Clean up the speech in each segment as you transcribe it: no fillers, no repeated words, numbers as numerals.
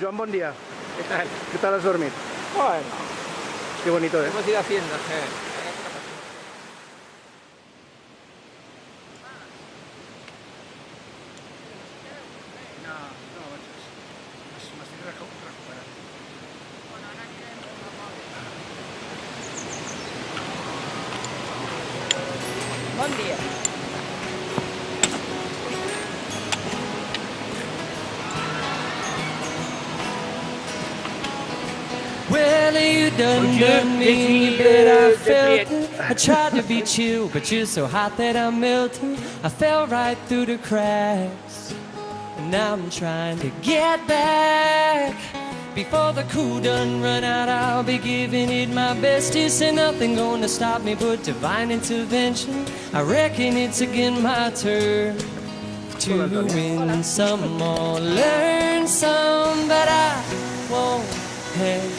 Joan, buen día. ¿Qué tal? ¿Qué tal has dormido? Bueno, Qué bonito, ¿eh? hemos ido haciendo. Buen día. Well, you done me, but I felt it. I tried to be chill, but you're so hot that I'm melting. I fell right through the cracks, and now I'm trying to get back. Before the cool done run out, I'll be giving it my best. Is there nothing gonna stop me but divine intervention? I reckon it's again my turn to win some or learn some, but I won't hesitate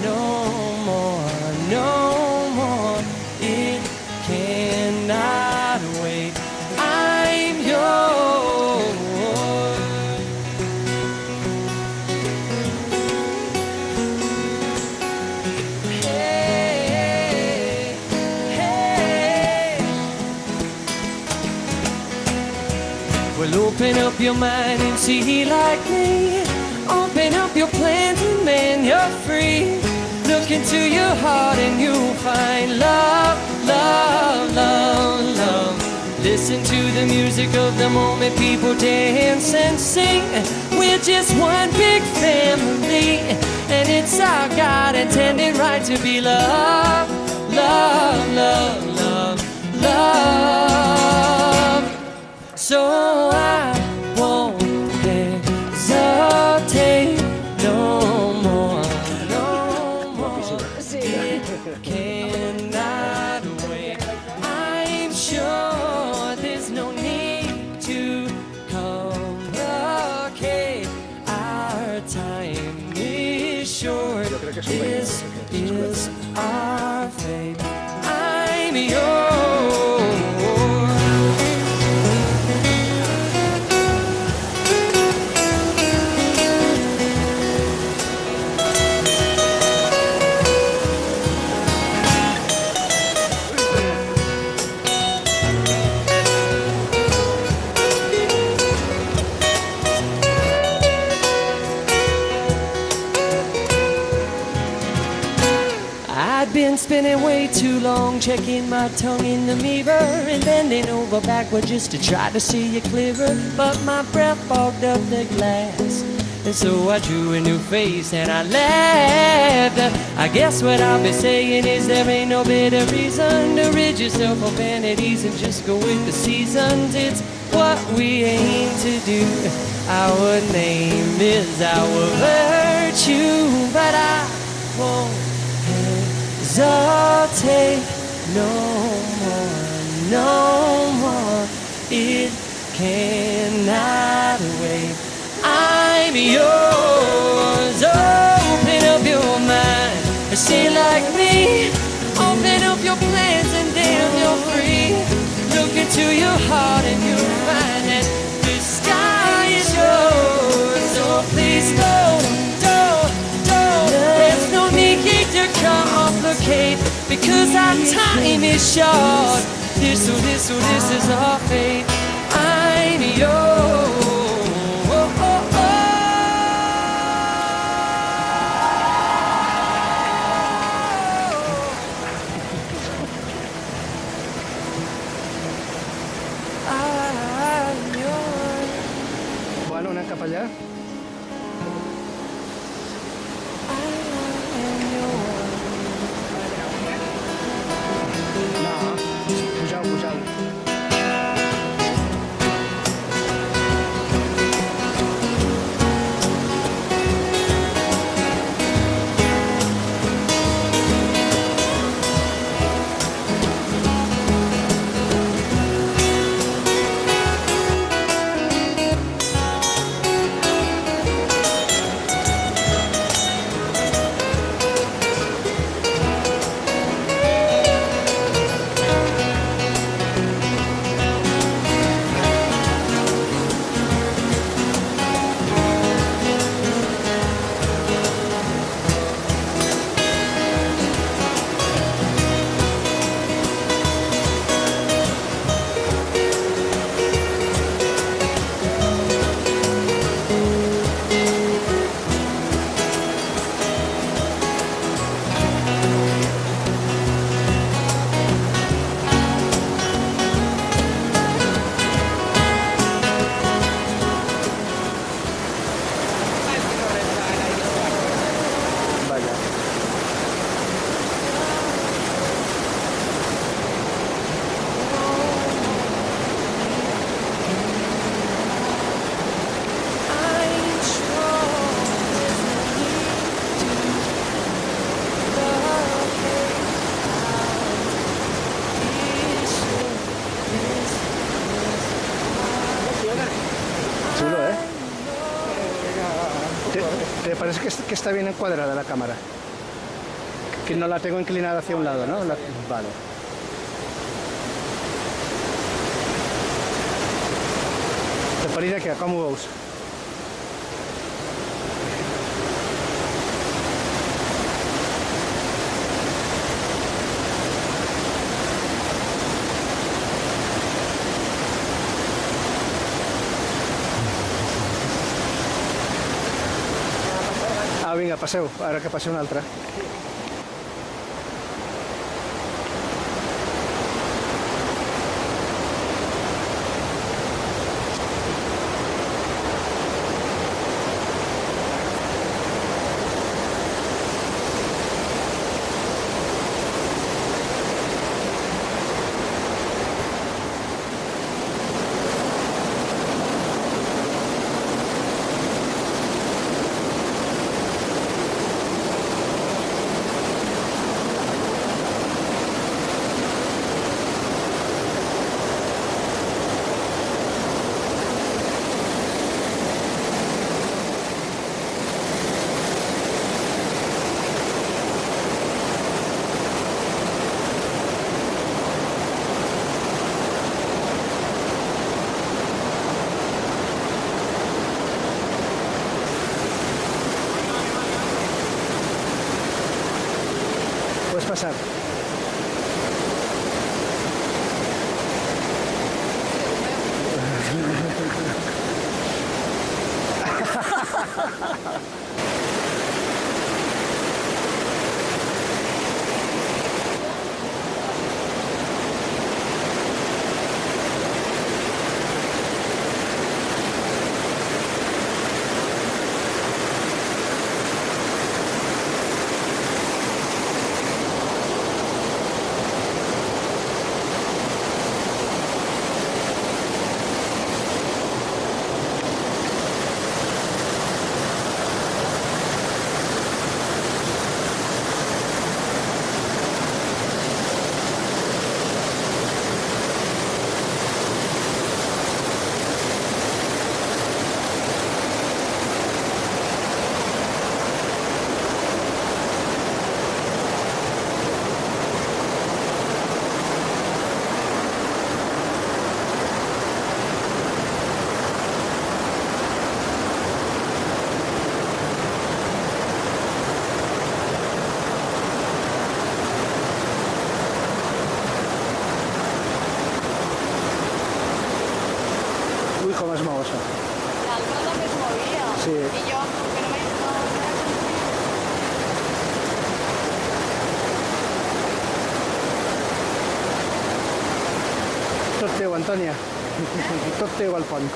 no more, no more. It cannot wait. I'm yours. Hey, hey. Well, open up your mind and see like me. Open up your plans and man, you're free. Look into your heart and you'll find love, love, love, love. Listen to the music of the moment, people dance and sing. We're just one big family, and it's our God intended right to be loved, love, love, love, love. So I won't hesitate no more, no more. It cannot wait. I'm sure there's no need to complicate. Our time is short. This is our fate. I'm yours. I'd been spinning way too long, checking my tongue in the mirror and bending over backward just to try to see it clearer. But my breath fogged up the glass, and so I drew a new face and I laughed. I guess what I'll be saying is there ain't no better reason to rid yourself of vanities and just go with the seasons. It's what we aim to do. Our name is our virtue, but I won't hesitate no more, no more. It cannot wait. I'm yours. Open up your mind and say like me. Open up your plans and damn, you're free. Look into your heart and you'll find that the sky is yours. So please don't. There's no need to complicate, because our time is short. This is our fate. I'm yours. I'm yours. Bueno, anem cap allà. No, pujau, pujau. Me parece que está bien encuadrada la cámara. Que no la tengo inclinada hacia un lado, ¿no? Vale. De parida que com ho veus? Ah, vinga, passeu, ara que passi un altre. Puedes pasar. Uy, com es mou això. L'altre també es movia. Sí. I jo, que no m'he... Tot teu, Antònia. Tot teu, el pont.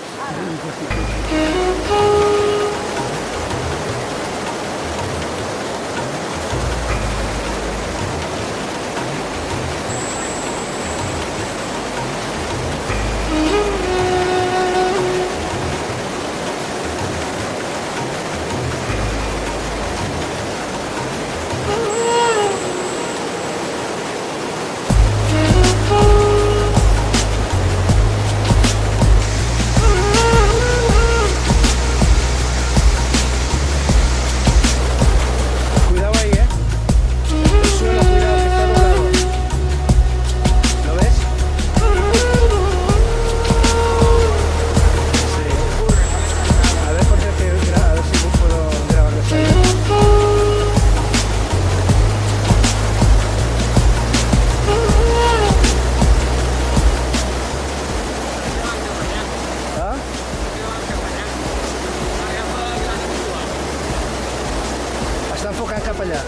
Cuidado ahí, el suelo, cuidado, que está doblado. ¿Lo ves? Sí. A ver, porque a ver si puedo grabar de ahí. ¿Ah? Està enfocant cap allà.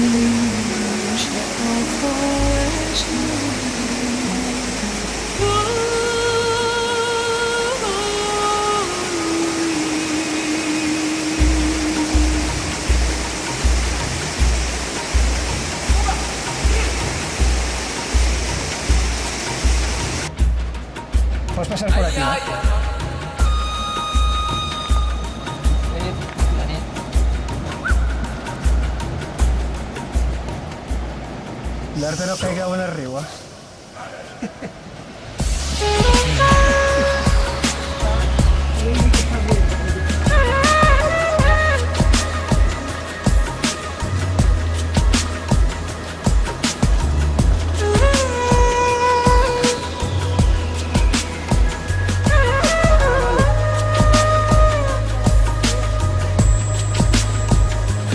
shall flourish Puedes pasar por aquí. Darte no caiga una arriba.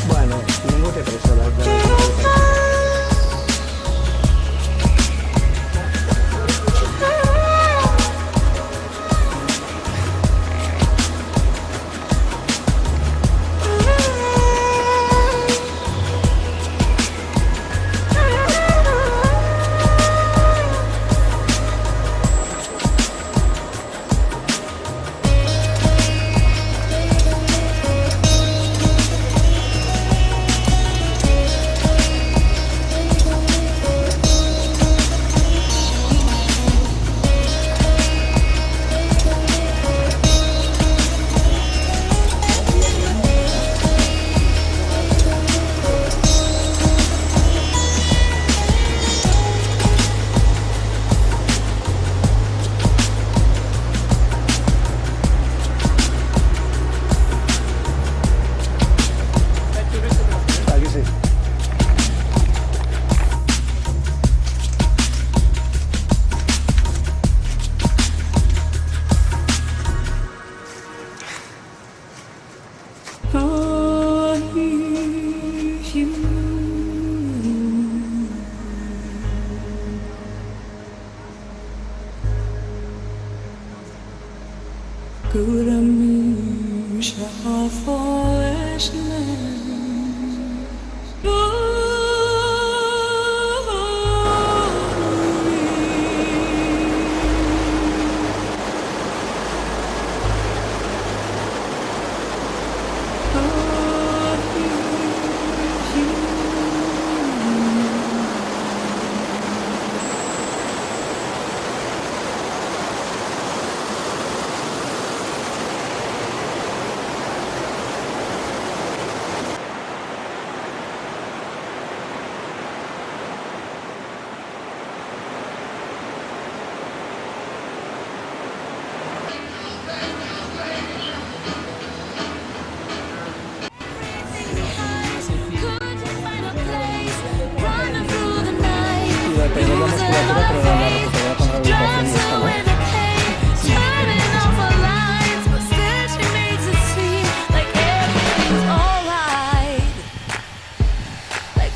Bueno, ningún te presa, la verdad. Aquí sí. Good of me shall flourish Y de perder la musculatura, pero la recuperar con rehabilitación y esto, ¿no?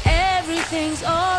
Everything's alright.